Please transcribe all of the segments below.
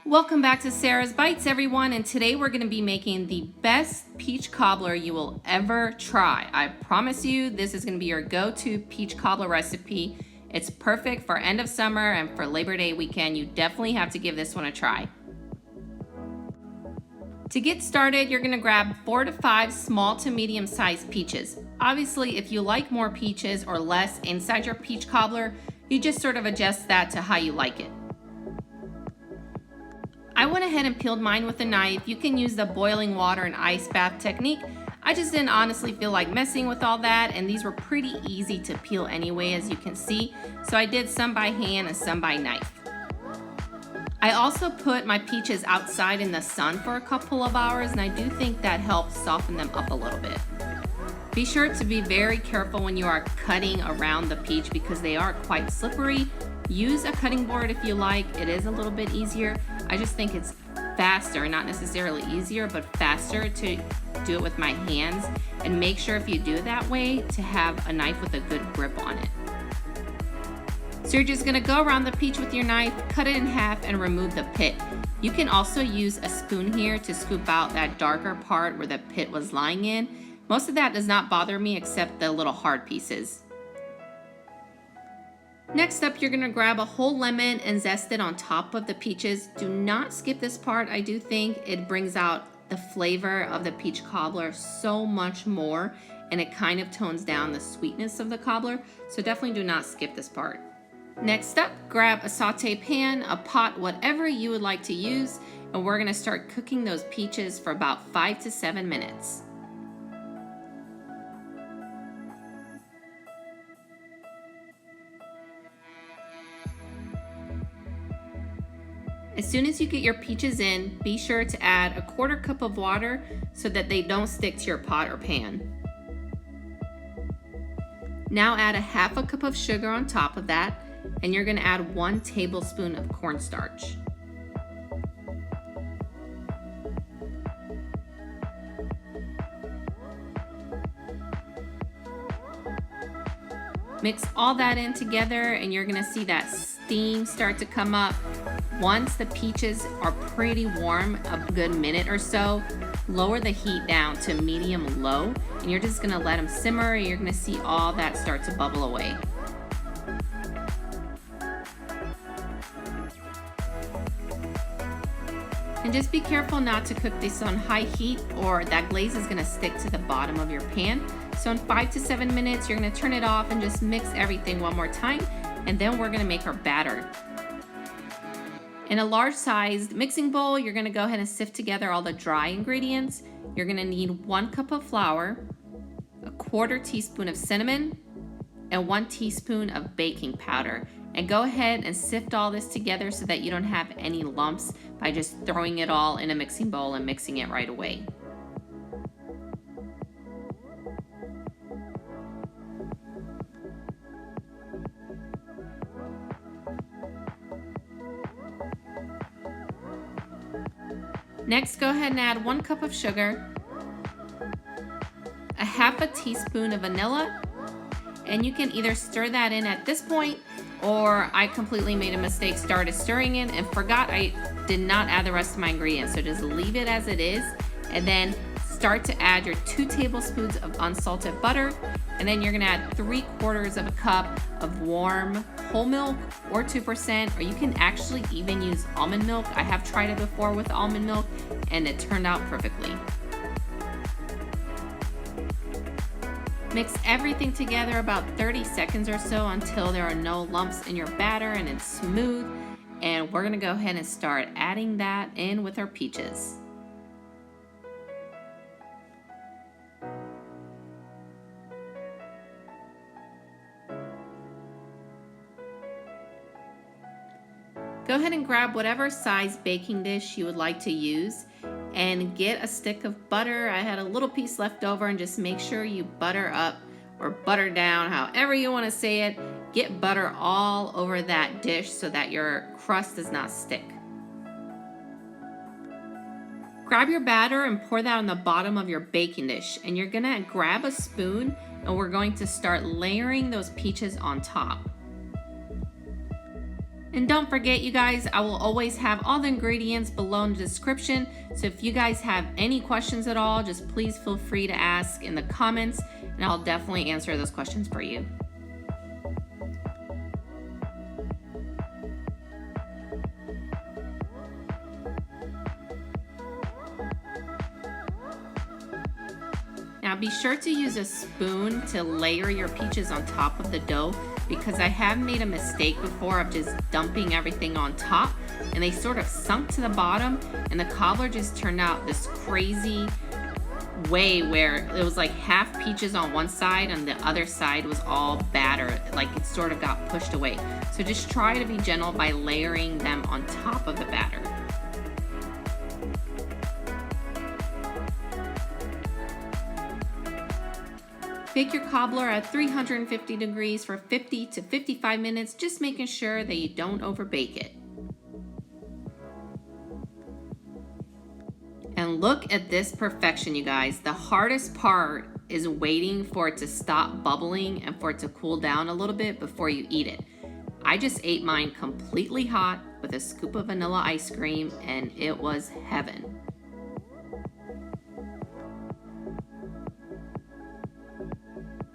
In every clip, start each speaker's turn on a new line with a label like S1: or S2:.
S1: Welcome back to Sarah's Bites, everyone, and today we're going to be making the best peach cobbler you will ever try. I promise you this is going to be your go-to peach cobbler recipe. It's perfect for end of summer and for Labor Day weekend. You definitely have to give this one a try. To get started, you're going to grab 4 to 5 small to medium sized peaches. Obviously, if you like more peaches or less inside your peach cobbler, you just sort of adjust that to how you like it. I went ahead and peeled mine with a knife. You can use the boiling water and ice bath technique. I just didn't honestly feel like messing with all that, and these were pretty easy to peel anyway, as you can see. So I did some by hand and some by knife. I also put my peaches outside in the sun for a couple of hours, and I do think that helps soften them up a little bit. Be sure to be very careful when you are cutting around the peach because they are quite slippery. Use a cutting board if you like. It is a little bit easier. I just think it's faster, not necessarily easier, but faster to do it with my hands. And make sure if you do it that way to have a knife with a good grip on it. So you're just gonna go around the peach with your knife, cut it in half and remove the pit. You can also use a spoon here to scoop out that darker part where the pit was lying in. Most of that does not bother me except the little hard pieces. Next up, you're gonna grab a whole lemon and zest it on top of the peaches. Do not skip this part. I do think it brings out the flavor of the peach cobbler so much more, and it kind of tones down the sweetness of the cobbler, so definitely do not skip this part. Next up, grab a saute pan, a pot, whatever you would like to use, and we're gonna start cooking those peaches for about 5 to 7 minutes. As soon as you get your peaches in, be sure to add a 1/4 cup of water so that they don't stick to your pot or pan. Now add a 1/2 cup of sugar on top of that, and you're gonna add 1 tablespoon of cornstarch. Mix all that in together and you're gonna see that steam start to come up. Once the peaches are pretty warm, a good minute or so, lower the heat down to medium low and you're just gonna let them simmer and you're gonna see all that start to bubble away. And just be careful not to cook this on high heat or that glaze is gonna stick to the bottom of your pan. So in 5 to 7 minutes, you're gonna turn it off and just mix everything one more time, and then we're gonna make our batter. In a large sized mixing bowl, you're gonna go ahead and sift together all the dry ingredients. You're gonna need 1 cup of flour, a 1/4 teaspoon of cinnamon, and 1 teaspoon of baking powder. And go ahead and sift all this together so that you don't have any lumps by just throwing it all in a mixing bowl and mixing it right away. Next, go ahead and add 1 cup of sugar, a 1/2 teaspoon of vanilla, and you can either stir that in at this point, or I completely made a mistake, started stirring in and forgot I did not add the rest of my ingredients. So just leave it as it is, and then start to add your 2 tablespoons of unsalted butter, and then you're gonna add 3/4 of a cup of warm whole milk or 2%, or you can actually even use almond milk. I have tried it before with almond milk and it turned out perfectly. Mix everything together about 30 seconds or so until there are no lumps in your batter and it's smooth. And we're gonna go ahead and start adding that in with our peaches. Go ahead and grab whatever size baking dish you would like to use and get a stick of butter. I had a little piece left over, and just make sure you butter up or butter down, however you want to say it. Get butter all over that dish so that your crust does not stick. Grab your batter and pour that on the bottom of your baking dish, and you're gonna grab a spoon and we're going to start layering those peaches on top. And don't forget, you guys, I will always have all the ingredients below in the description. So if you guys have any questions at all, just please feel free to ask in the comments, and I'll definitely answer those questions for you. Now be sure to use a spoon to layer your peaches on top of the dough, because I have made a mistake before of just dumping everything on top and they sort of sunk to the bottom, and the cobbler just turned out this crazy way where it was like half peaches on one side and the other side was all batter, like it sort of got pushed away. So just try to be gentle by layering them on top of the batter. Bake your cobbler at 350 degrees for 50 to 55 minutes, just making sure that you don't overbake it. And look at this perfection, you guys. The hardest part is waiting for it to stop bubbling and for it to cool down a little bit before you eat it. I just ate mine completely hot with a scoop of vanilla ice cream, and it was heaven.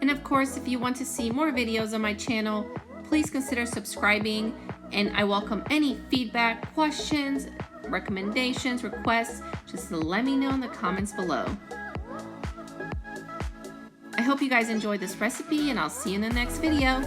S1: And of course, if you want to see more videos on my channel, please consider subscribing, and I welcome any feedback, questions, recommendations, requests. Just let me know in the comments below. I hope you guys enjoyed this recipe, and I'll see you in the next video.